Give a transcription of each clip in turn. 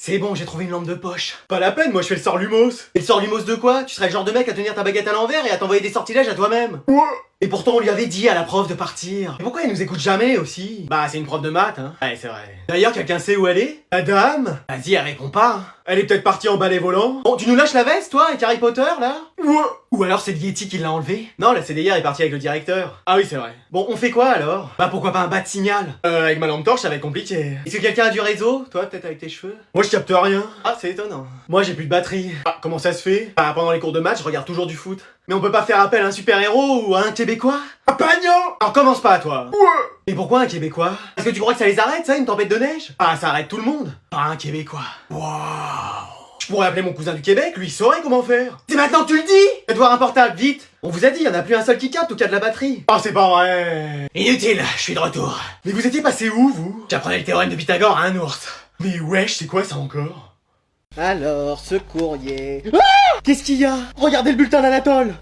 C'est bon, j'ai trouvé une lampe de poche. Pas la peine, moi je fais le sort Lumos. Et le sort Lumos de quoi? Tu serais le genre de mec à tenir ta baguette à l'envers et à t'envoyer des sortilèges à toi-même. Ouais. Et pourtant on lui avait dit à la prof de partir. Et pourquoi elle nous écoute jamais aussi? Bah c'est une prof de maths, hein. Ouais, c'est vrai. D'ailleurs, quelqu'un sait où elle est? La dame? Vas-y, elle répond pas. Hein. Elle est peut-être partie en balai volant. Bon, tu nous lâches la veste, toi, avec Harry Potter, là? Ouais. Ou alors c'est le Yeti qui l'a enlevé? Non, la CDR est partie avec le directeur. Ah oui, c'est vrai. Bon, on fait quoi alors? Bah pourquoi pas un bas de signal? Avec ma lampe torche, ça va être compliqué. Est-ce que quelqu'un a du réseau? Toi, peut-être avec tes cheveux? Moi je capte rien. Ah, c'est étonnant. Moi, j'ai plus de batterie. Ah, comment ça se fait? Bah, pendant les cours de maths, je regarde toujours du foot. Mais on peut pas faire appel à un super-héros ou à un Québécois? Un pagnon. Alors commence pas, toi. Ouais. Et pourquoi un Québécois? Est-ce que tu crois que ça les arrête, ça, une tempête de neige? Ah, ça arrête tout le monde. Pas un Québécois. Waouh. Je pourrais appeler mon cousin du Québec, lui il saurait comment faire. C'est maintenant que tu le dis! Faites voir un portable, vite! On vous a dit, y en a plus un seul qui capte au cas de la batterie. Ah, c'est pas vrai. Inutile, je suis de retour. Mais vous étiez passé où, vous? J'apprenais le théorème de Pythagore à un ours. Mais wesh, c'est quoi ça encore? Alors, ce courrier... Qu'est-ce qu'il y a? Regardez le bulletin d'Anatole.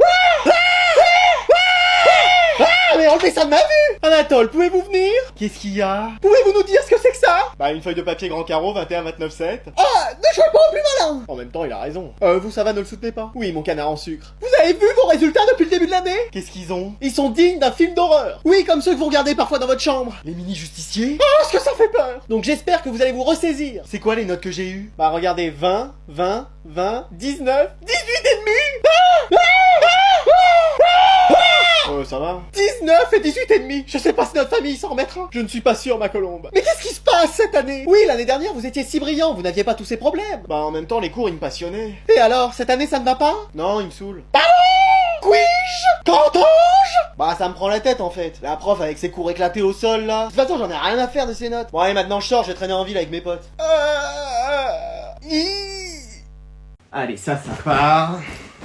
Mais enlevez ça de ma vue! Anatole, pouvez-vous venir? Qu'est-ce qu'il y a? Pouvez-vous nous dire ce que c'est que ça? Bah, une feuille de papier grand carreau, 21-29-7. Ah, ne jouez pas au plus malin! En même temps, il a raison. Vous, ça va, ne le soutenez pas? Oui, mon canard en sucre. Vous avez vu vos résultats depuis le début de l'année? Qu'est-ce qu'ils ont? Ils sont dignes d'un film d'horreur. Oui, comme ceux que vous regardez parfois dans votre chambre. Les mini-justiciers? Oh, ce que ça fait peur! Donc j'espère que vous allez vous ressaisir. C'est quoi les notes que j'ai eues? Bah regardez, 20, 20, 20, 19, 18 et demi! Ça va? 19 et 18 et demi! Je sais pas si notre famille s'en remettra. Je ne suis pas sûr, ma colombe. Mais qu'est-ce qui se passe cette année? Oui, l'année dernière vous étiez si brillant, vous n'aviez pas tous ces problèmes. Bah, en même temps, les cours, ils me passionnaient. Et alors, cette année ça ne va pas? Non, ils me saoulent. Quij? Qu'entends-je? Bah, ça me prend la tête, en fait. La prof avec ses cours éclatés au sol, là. De toute façon, j'en ai rien à faire de ces notes. Bon, allez, maintenant je sors, je vais traîner en ville avec mes potes. Allez, ça part.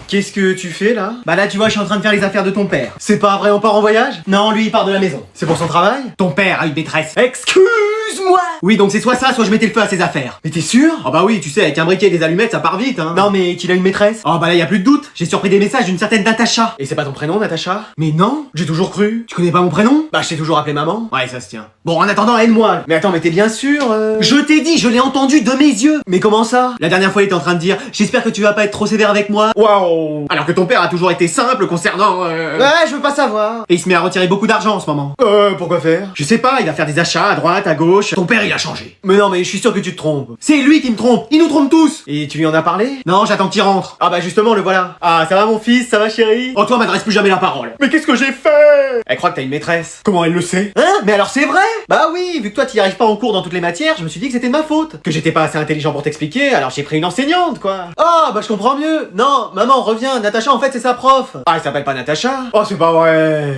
Qu'est-ce que tu fais là? Bah là tu vois je suis en train de faire les affaires de ton père. C'est pas vrai on part en voyage? Non lui il part de la maison. C'est pour son travail? Ton père a une maîtresse. Excuse-moi! Oui donc c'est soit ça soit je mettais le feu à ses affaires. Mais t'es sûr? Oh bah oui tu sais avec un briquet et des allumettes ça part vite hein. Non mais qu'il a une maîtresse? Oh bah là y a plus de doute. J'ai surpris des messages d'une certaine Natacha. Et c'est pas ton prénom Natacha? Mais non, j'ai toujours cru. Tu connais pas mon prénom? Bah je t'ai toujours appelé maman. Ouais ça se tient. Bon en attendant aide-moi. Mais attends mais t'es bien sûr Je t'ai dit, je l'ai entendu de mes yeux. Mais comment ça? La dernière fois il était en train de dire j'espère que tu vas pas être trop sévère avec moi. Waouh. Alors que ton père a toujours été simple concernant Ouais, je veux pas savoir. Et il se met à retirer beaucoup d'argent en ce moment. Pourquoi faire? Je sais pas, il va faire des achats à droite, à gauche. Ton père, il a changé. Mais non, mais je suis sûr que tu te trompes. C'est lui qui me trompe. Il nous trompe tous. Et tu lui en as parlé? Non, j'attends qu'il rentre. Ah bah justement, le voilà. Ah, ça va mon fils? Ça va chérie? Oh, toi, m'adresse plus jamais la parole. Mais qu'est-ce que j'ai fait? Elle croit que t'as une maîtresse. Comment elle le sait? Hein? Mais alors c'est vrai? Bah oui, vu que toi t'y arrives pas en cours dans toutes les matières, je me suis dit que c'était de ma faute. Que j'étais pas assez intelligent pour t'expliquer, alors j'ai pris une enseignante, quoi. Ah, bah je comprends mieux. Non, maman, reviens. Natacha, en fait, c'est sa prof. Ah, elle s'appelle pas Natacha? Oh, c'est pas vrai.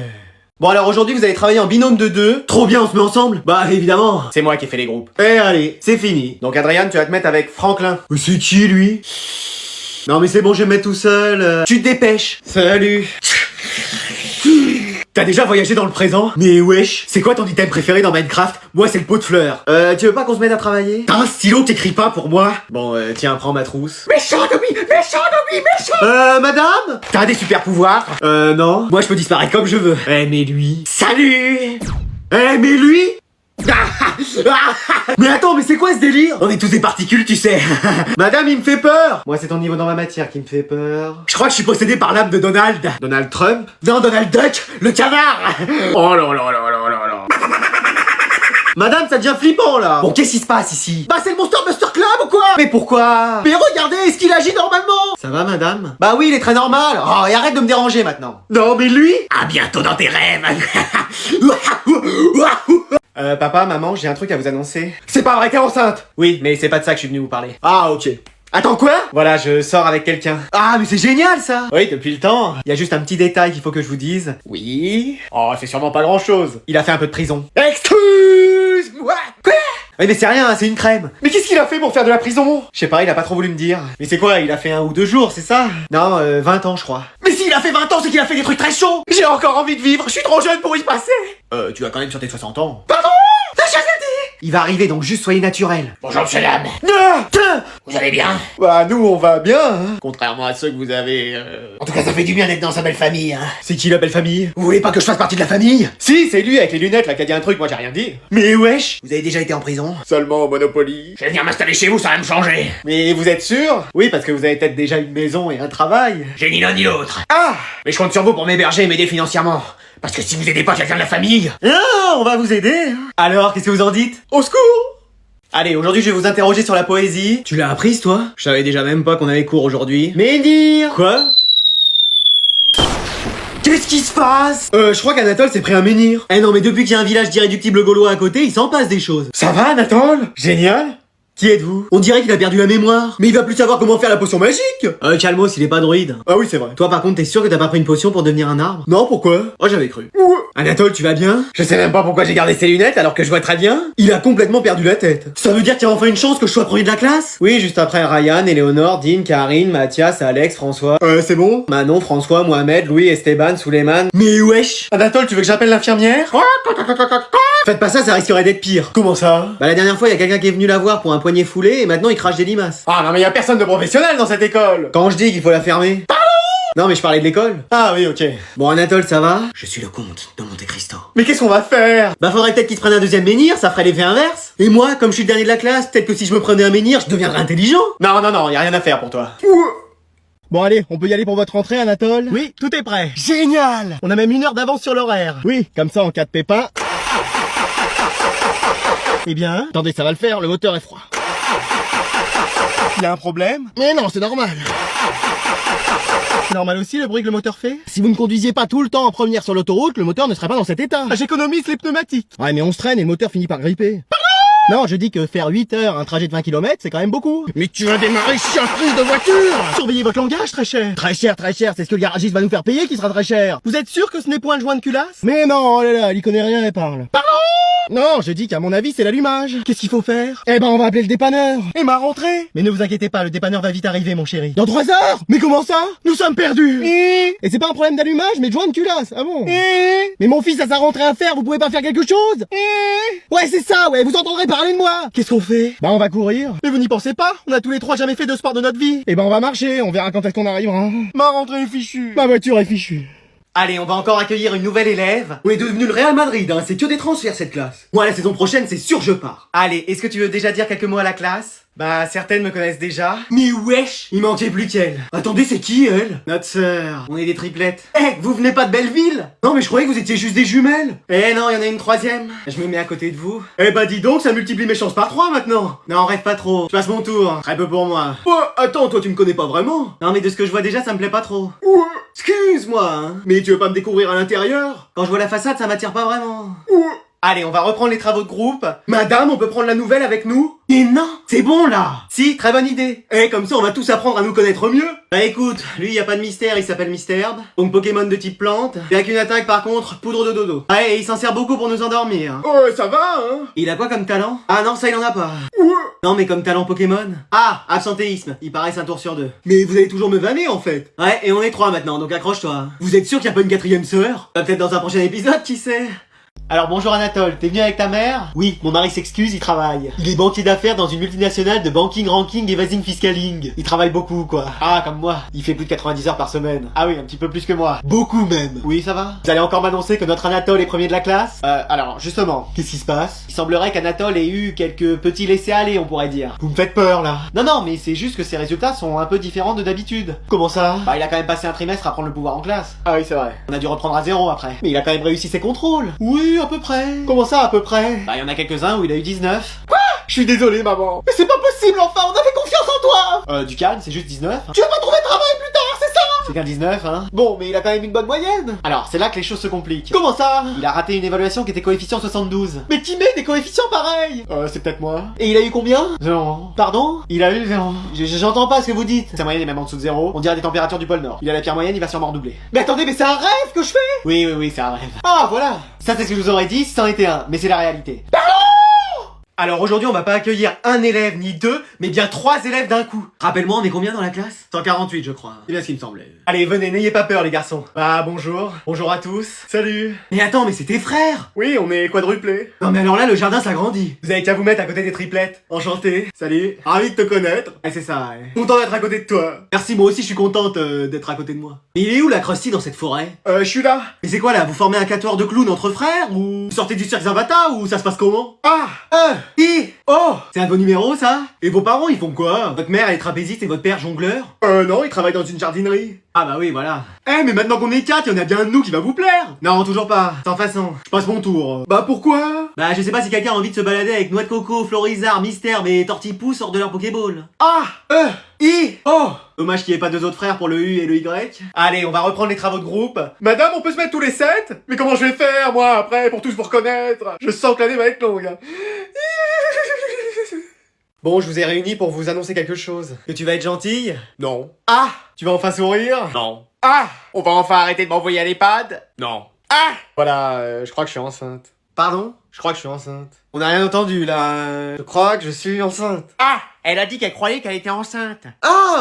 Bon alors aujourd'hui vous allez travailler en binôme de deux. Trop bien, on se met ensemble? Bah évidemment. C'est moi qui ai fait les groupes. Et allez, c'est fini. Donc Adrien, tu vas te mettre avec Franklin. Mais c'est qui, lui? Non mais c'est bon, je vais me mettre tout seul. Tu te dépêches. Salut. T'as déjà voyagé dans le présent? Mais wesh, c'est quoi ton item préféré dans Minecraft? Moi c'est le pot de fleurs. Tu veux pas qu'on se mette à travailler? T'as un stylo, t'écris pas pour moi? Bon, tiens, prends ma trousse. Méchant Dobby, méchant! Madame? T'as des super pouvoirs? Non. Moi je peux disparaître comme je veux. Eh mais lui... Salut! Eh mais lui? Mais attends, mais c'est quoi ce délire? On est tous des particules, tu sais. Madame, il me fait peur. Moi, c'est ton niveau dans ma matière qui me fait peur. Je crois que je suis possédé par l'âme de Donald. Donald Trump? Non, Donald Duck, le canard. Oh là là là là là là. Madame, ça devient flippant là. Bon, qu'est-ce qui se passe ici? Bah, c'est le Monster Buster Club ou quoi? Mais pourquoi? Mais regardez, est-ce qu'il agit normalement? Ça va, madame? Bah oui, il est très normal. Oh, et arrête de me déranger maintenant. Non, mais lui? À bientôt dans tes rêves. Papa, maman, j'ai un truc à vous annoncer. C'est pas vrai, t'es enceinte? Oui, mais c'est pas de ça que je suis venu vous parler. Ah, ok. Attends, quoi? Voilà, je sors avec quelqu'un. Ah, mais c'est génial, ça! Oui, depuis le temps. Il y a juste un petit détail qu'il faut que je vous dise. Oui. Oh, c'est sûrement pas grand-chose. Il a fait un peu de prison. Excuse-moi. Quoi? Oui, mais c'est rien, c'est une crème. Mais qu'est-ce qu'il a fait pour faire de la prison? Je sais pas, il a pas trop voulu me dire. Mais c'est quoi, il a fait 1 ou 2 jours, c'est ça? Non, 20 ans, je crois. Mais s'il a fait 20 ans, c'est qu'il a fait des trucs très chauds. J'ai encore envie de vivre, je suis trop jeune pour y passer. Tu vas quand même sur tes 60 ans. Pardon? T'as jamais dit? Il va arriver, donc juste soyez naturel. Bonjour monsieur dame, Ah, vous allez bien? Bah, nous, on va bien, hein. Contrairement à ceux que vous avez... En tout cas, ça fait du bien d'être dans sa belle famille, hein. C'est qui la belle famille? Vous voulez pas que je fasse partie de la famille? Si, c'est lui avec les lunettes là qui a dit un truc, moi j'ai rien dit. Mais wesh, vous avez déjà été en prison? Seulement au Monopoly. Je vais venir m'installer chez vous, ça va me changer. Mais vous êtes sûr? Oui, parce que vous avez peut-être déjà une maison et un travail. J'ai ni l'un ni l'autre. Ah! Mais je compte sur vous pour m'héberger et m'aider financièrement. Parce que si vous aidez pas quelqu'un de la famille... Ah, on va vous aider. Alors, qu'est-ce que vous en dites? Au secours! Allez, aujourd'hui je vais vous interroger sur la poésie. Tu l'as apprise toi? Je savais déjà même pas qu'on avait cours aujourd'hui. Menhir! Quoi? Qu'est-ce qui se passe? Je crois qu'Anatole s'est pris un menhir. Eh non mais depuis qu'il y a un village d'irréductibles gaulois à côté, il s'en passe des choses. Ça va Anatole? Génial! Qui êtes-vous? On dirait qu'il a perdu la mémoire. Mais il va plus savoir comment faire la potion magique. Calmos, il est pas druide. Ah oui, c'est vrai. Toi par contre, t'es sûr que t'as pas pris une potion pour devenir un arbre? Non, pourquoi? Oh, j'avais cru. Anatole, tu vas bien? Je sais même pas pourquoi j'ai gardé ses lunettes alors que je vois très bien. Il a complètement perdu la tête. Ça veut dire qu'il y a enfin une chance que je sois premier de la classe? Oui, juste après Ryan, Éléonore, Dean, Karine, Mathias, Alex, François. C'est bon? Manon, François, Mohamed, Louis, Esteban, Suleiman. Mais wesh! Anatole, tu veux que j'appelle l'infirmière? Faites pas ça risquerait d'être pire. Comment ça? Bah la dernière fois, il y a quelqu'un qui est venu la voir pour un poignet foulé et maintenant il crache des limaces. Ah non mais y a personne de professionnel dans cette école. Quand je dis qu'il faut la fermer. Pardon? Non mais je parlais de l'école. Ah oui, ok. Bon Anatole, ça va? Je suis le comte de Monte Cristo. Mais qu'est-ce qu'on va faire? Bah faudrait peut-être qu'il se prenne un deuxième menhir, ça ferait l'effet inverse. Et moi, comme je suis le dernier de la classe, peut-être que si je me prenais un menhir, je deviendrais intelligent. Non, y a rien à faire pour toi. Bon allez, on peut y aller pour votre entrée, Anatole? Oui, tout est prêt. Génial! On a même 1 heure d'avance sur l'horaire. Oui, comme ça, en cas de pépin... Eh bien, attendez, ça va le faire, le moteur est froid. Il y a un problème? Mais non, c'est normal. C'est normal aussi le bruit que le moteur fait? Si vous ne conduisiez pas tout le temps en première sur l'autoroute, le moteur ne serait pas dans cet état. J'économise les pneumatiques. Ouais, mais on se traîne et le moteur finit par gripper. Non, je dis que faire 8 heures un trajet de 20 km, c'est quand même beaucoup. Mais tu vas démarrer surprise de voiture! Surveillez votre langage, très cher. Très cher, c'est ce que le garagiste va nous faire payer qui sera très cher. Vous êtes sûr que ce n'est point le joint de culasse? Mais non, oh là là, il y connaît rien, elle parle. Pardon? Non, je dis qu'à mon avis, c'est l'allumage. Qu'est-ce qu'il faut faire? Eh ben, on va appeler le dépanneur. Et ma rentrée? Mais ne vous inquiétez pas, le dépanneur va vite arriver, mon chéri. Dans 3 heures? Mais comment ça? Nous sommes perdus. Et c'est pas un problème d'allumage, mais de joint de culasse. Ah bon? Mais mon fils a sa rentrée à faire, vous pouvez pas faire quelque chose? Ouais, c'est ça, ouais, vous entendrez parler de moi. Qu'est-ce qu'on fait? Bah, on va courir. Mais vous n'y pensez pas? On a tous les 3 jamais fait de sport de notre vie. Eh ben, on va marcher, on verra quand est-ce qu'on arrivera. Ma rentrée est fichue. Ma voiture est fichue. Allez, on va encore accueillir une nouvelle élève. On est devenu le Real Madrid, hein, c'est que des transferts cette classe. Moi, la saison prochaine, c'est sûr je pars. Allez, est-ce que tu veux déjà dire quelques mots à la classe? Bah, certaines me connaissent déjà. Mais wesh, il manquait plus qu'elle. Attendez, c'est qui elle? Notre sœur. On est des triplettes. Eh, vous venez pas de Belleville? Non, mais je croyais que vous étiez juste des jumelles. Eh non, il y en a une troisième. Je me mets à côté de vous. Eh bah dis donc, ça multiplie mes chances par 3 maintenant. Non, rêve pas trop. Je passe mon tour. Très peu pour moi. Attends, toi tu me connais pas vraiment? Non, mais de ce que je vois déjà, ça me plaît pas trop. Excuse-moi, hein. Mais tu veux pas me découvrir à l'intérieur? Quand je vois la façade, ça m'attire pas vraiment. Allez, on va reprendre les travaux de groupe. Madame, on peut prendre la nouvelle avec nous? Et non, c'est bon là. Si, très bonne idée. Eh, comme ça, on va tous apprendre à nous connaître mieux. Bah écoute, lui, y a pas de mystère, il s'appelle Mr. Herb. Donc Pokémon de type plante. Et avec une attaque, par contre, poudre de dodo. Ah, et il s'en sert beaucoup pour nous endormir. Oh, ça va, hein? Il a quoi comme talent? Ah non, ça il en a pas. Non, mais comme talent Pokémon. Ah, absentéisme. Il paraît un tour sur 2. Mais vous allez toujours me vanner en fait. Ouais, et on est 3 maintenant, donc accroche-toi. Vous êtes sûr qu'il y a pas une 4ème sœur? Peut-être dans un prochain épisode, qui sait? Alors bonjour Anatole, t'es venu avec ta mère? Oui, mon mari s'excuse, il travaille. Il est banquier d'affaires dans une multinationale de banking, ranking et vasing fiscaling. Il travaille beaucoup quoi. Ah, comme moi. Il fait plus de 90 heures par semaine. Ah oui, un petit peu plus que moi. Beaucoup même. Oui, ça va? Vous allez encore m'annoncer que notre Anatole est premier de la classe? Alors, justement, qu'est-ce qui se passe? Il semblerait qu'Anatole ait eu quelques petits laissés-aller, on pourrait dire. Vous me faites peur là. Non, mais c'est juste que ses résultats sont un peu différents de d'habitude. Comment ça? Bah, il a quand même passé un trimestre à prendre le pouvoir en classe. Ah oui, c'est vrai. On a dû reprendre à 0 après. Mais il a quand même réussi ses contrôles. Oui, à peu près. Comment ça, à peu près? Bah, il y en a quelques-uns où il a eu 19. Quoi? Je suis désolé, maman. Mais c'est pas possible, enfin, on avait confiance en toi! Du calme, c'est juste 19. Tu vas pas trouver de travail plus tard, c'est ça? C'est qu'un 19, hein. Bon, mais il a quand même une bonne moyenne. Alors, c'est là que les choses se compliquent. Comment ça? Il a raté une évaluation qui était coefficient 72. Mais qui met des coefficients pareils? C'est peut-être moi. Et il a eu combien? 0. Pardon? Il a eu 0. J'entends pas ce que vous dites. Sa moyenne est même en dessous de 0. On dirait des températures du pôle Nord. Il a la pire moyenne, il va sûrement redoubler. Mais attendez, mais c'est un rêve que je fais? Oui, c'est un rêve. Ah, voilà. Ça, c'est ce que je vous aurais dit si c'en était un. Mais c'est la réalité. Alors aujourd'hui, on va pas accueillir un élève ni deux, mais bien 3 élèves d'un coup. Rappelle-moi, on est combien dans la classe? 148, je crois. C'est bien ce qui me semblait. Allez, venez, n'ayez pas peur, les garçons. Ah, bonjour. Bonjour à tous. Salut. Mais attends, mais c'est tes frères? Oui, on est quadruplés. Non, mais alors là, le jardin s'agrandit. Vous avez qu'à vous mettre à côté des triplettes. Enchanté. Salut. Ravi de te connaître. Ouais, c'est ça, ouais. Content d'être à côté de toi. Merci, moi aussi, je suis contente d'être à côté de moi. Mais il est où la Krusty dans cette forêt? Je suis là. Mais c'est quoi là? Vous formez un quatuor de clowns entre frères? Ou vous sortez du cirque Zavata? Ou ça se passe comment? Ah! Oh! C'est un bon numéro, ça? Et vos parents, ils font quoi? Votre mère, elle est trapéziste et votre père, jongleur? Non, ils travaillent dans une jardinerie. Ah bah oui, voilà. Mais maintenant qu'on est 4, il y en a bien un de nous qui va vous plaire. Non, toujours pas. Sans façon. Je passe mon tour. Bah pourquoi? Bah je sais pas si quelqu'un a envie de se balader avec Noix de Coco, Florizard, Mystère, mais Tortipousse hors de leur Pokéball. Dommage qu'il n'y ait pas 2 autres frères pour le U et le Y. Allez, on va reprendre les travaux de groupe. Madame, on peut se mettre tous les 7? Mais comment je vais faire, moi, après, pour tous vous reconnaître? Je sens que l'année va être longue. Bon, je vous ai réunis pour vous annoncer quelque chose. Que tu vas être gentille? Non. Tu vas enfin sourire? Non. On va enfin arrêter de m'envoyer à l'EHPAD? Non. Voilà, je crois que je suis enceinte. Pardon? Je crois que je suis enceinte. On n'a rien entendu, là. Je crois que je suis enceinte. Elle a dit qu'elle croyait qu'elle était enceinte.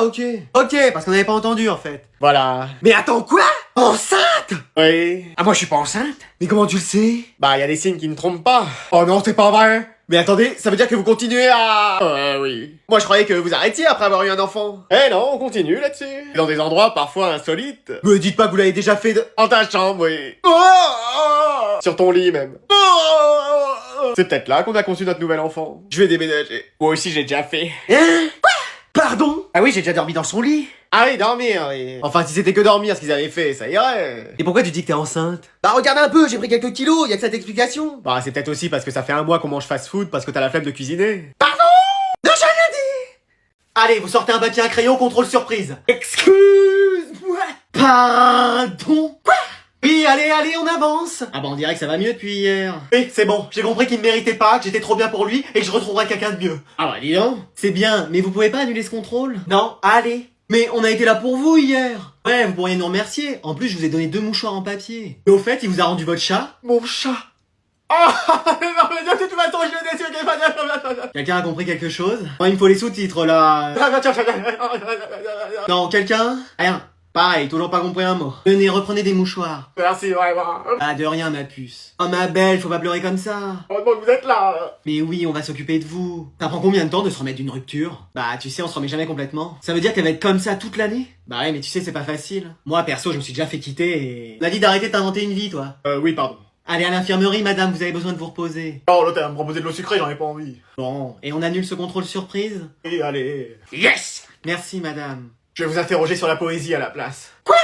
Ok. Ok, parce qu'on n'avait pas entendu, en fait. Voilà. Mais attends, quoi? Enceinte? Oui. Ah, moi je suis pas enceinte? Mais comment tu le sais? Bah, y a des signes qui ne trompent pas. Oh non, c'est pas vrai. Mais attendez, ça veut dire que vous continuez à... oui. Moi je croyais que vous arrêtiez après avoir eu un enfant. Non, on continue là-dessus. Dans des endroits parfois insolites. Me dites pas que vous l'avez déjà fait de... En ta chambre, oui. Sur ton lit même. C'est peut-être là qu'on a conçu notre nouvel enfant. Je vais déménager. Moi aussi j'ai déjà fait. Quoi? Pardon? Ah oui, j'ai déjà dormi dans son lit. Ah oui, dormir, oui. Enfin, si c'était que dormir ce qu'ils avaient fait, ça irait. Et pourquoi tu dis que t'es enceinte? Bah regarde un peu, j'ai pris quelques kilos, y a que cette explication. Bah c'est peut-être aussi parce que ça fait un mois qu'on mange fast-food parce que t'as la flemme de cuisiner. Pardon? Non, j'ai rien dit. Allez, vous sortez un papier, un crayon, contrôle surprise. Excuse-moi. Pardon? Quoi? Oui, allez, on avance. Ah bah on dirait que ça va mieux depuis hier. Oui, c'est bon, j'ai compris qu'il ne méritait pas, que j'étais trop bien pour lui et que je retrouverai quelqu'un de mieux. Ah bah dis donc. C'est bien, mais vous pouvez pas annuler ce contrôle? Non, allez. Mais on a été là pour vous hier. Ouais, vous pourriez nous remercier. En plus, je vous ai donné 2 mouchoirs en papier. Et au fait, il vous a rendu votre chat? Mon chat. Non, mais de toute façon, je l'ai déçu. Quelqu'un a compris quelque chose? Oh, il me faut les sous-titres, là. Non, quelqu'un? Rien. Pareil, toujours pas compris un mot. Venez, reprenez des mouchoirs. Merci, vraiment. Ah, de rien, ma puce. Oh, ma belle, faut pas pleurer comme ça. Heureusement que vous êtes là. Mais oui, on va s'occuper de vous. Ça prend combien de temps de se remettre d'une rupture? Bah, tu sais, on se remet jamais complètement. Ça veut dire qu'elle va être comme ça toute l'année? Bah ouais, mais tu sais, c'est pas facile. Moi, perso, je me suis déjà fait quitter et... On a dit d'arrêter de t'inventer une vie, toi. Oui, pardon. Allez à l'infirmerie, madame, vous avez besoin de vous reposer. Oh, l'autre, elle va me proposer de l'eau sucrée, j'en ai pas envie. Bon, et on annule ce contrôle surprise? Et allez. Yes! Merci, madame. Je vais vous interroger sur la poésie à la place. Quoi?